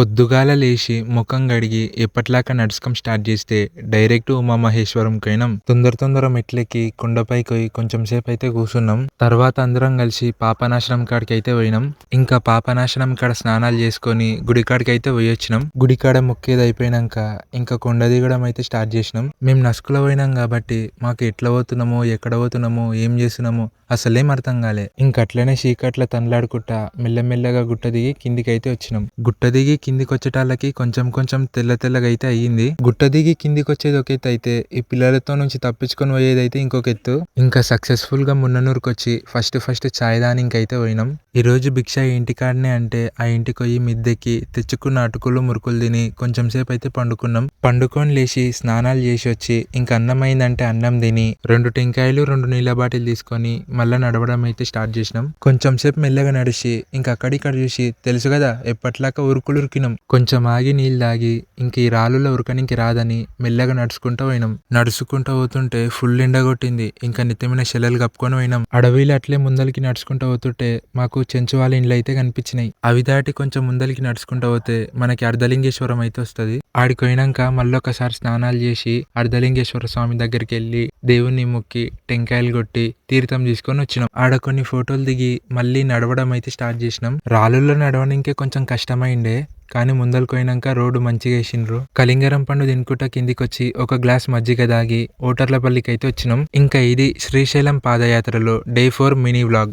పొద్దుగాల లేచి ముఖం కడిగి ఎప్పటిలాగా నడకం స్టార్ట్ చేస్తే డైరెక్ట్ ఉమామహేశ్వరంకైనాం. తొందర తొందర మెట్లెక్కి కొండపైకి పోయి కొంచెం సేపు అయితే కూర్చున్నాం. తర్వాత అందరం కలిసి పాపనాశనం కాడికి అయితే పోయినాం. ఇంకా పాపనాశనం కాడ స్నానాలు చేసుకొని గుడికాడికి అయితే పోయొచ్చినాం. గుడికాడ మొక్కేది అయిపోయినాక ఇంకా కొండ దిగడం అయితే స్టార్ట్ చేసినాం. మేము నసుకులో పోయినాం కాబట్టి మాకు ఎట్లా పోతున్నామో ఎక్కడ పోతున్నామో ఏం చేస్తున్నామో అసలేం అర్థం కాలే. ఇంకట్లనే చీకట్ల తనలాడుకుంటా మెల్లమెల్లగా గుట్ట దిగి కిందికి అయితే వచ్చినాం. గుట్ట దిగి కిందికి వచ్చేటాళ్ళకి కొంచెం కొంచెం తెల్ల తెల్లగా అయితే అయ్యింది. గుట్ట దిగి కిందికి వచ్చేది ఒక ఎత్తు అయితే ఈ పిల్లలతో నుంచి తప్పించుకొని పోయేది అయితే ఇంకొక ఎత్తు. ఇంకా సక్సెస్ఫుల్ గా మున్ననూరుకి వచ్చి ఫస్ట్ చాయ్ దానికి అయితే పోయినాం. ఈ రోజు భిక్ష ఇంటికాడనే అంటే ఆ ఇంటికి పోయి మిద్దెక్కి తెచ్చుకున్న అటుకులు మురుకులు తిని కొంచెం సేపు అయితే పండుకున్నాం. పండుకొని లేచి స్నానాలు చేసి వచ్చి ఇంకా అన్నం అయిందంటే అన్నం తిని 2 టెంకాయలు 2 నీళ్ళ బాటిల్ తీసుకొని మళ్ళీ నడవడం అయితే స్టార్ట్ చేసినాం. కొంచెం సేపు మెల్లగా నడిచి ఇంకా అక్కడిక్కడ చూసి తెలుసు కదా ఎప్పట్లాగా ఉరుకులురికినాం. కొంచెం ఆగి నీళ్ళు తాగి ఇంక ఈ రాళ్ళలో ఉరకనికి రాదని మెల్లగా నడుచుకుంటూ పోయినాం. నడుచుకుంటూ పోతుంటే ఫుల్ ఎండ కొట్టింది. ఇంకా నిత్యమైన శెలలు కప్పుకొని పోయినాం. అడవిలో అట్లే ముందలికి నడుచుకుంటూ పోతుంటే మాకు చెంచు వాళ్ళ ఇండ్లు అయితే కనిపించినాయి. అవి దాటి కొంచెం ముందలికి నడుచుకుంటూ పోతే మనకి అర్ధలింగేశ్వరం అయితే వస్తుంది. ఆడికి పోయినాక మళ్ళొకసారి స్నానాలు చేసి అర్ధలింగేశ్వర స్వామి దగ్గరికి వెళ్ళి దేవుణ్ణి మొక్కి టెంకాయలు కొట్టి తీర్థం తీసుకొని వచ్చినాం. ఆడ కొన్ని ఫోటోలు దిగి మళ్ళీ నడవడం అయితే స్టార్ట్ చేసినాం. రాళ్ళల్లో నడవడానికే కొంచెం కష్టమైండే కానీ ముందరకు పోయినాక రోడ్డు మంచిగా వేసిండ్రు. కలింగరం పండు తినుకుంటా కిందికి వచ్చి ఒక గ్లాస్ మజ్జిగ దాగి ఓటర్లపల్లికి అయితే వచ్చినాం. ఇంకా ఇది శ్రీశైలం పాదయాత్రలో డే 4 మినీ వ్లాగ్.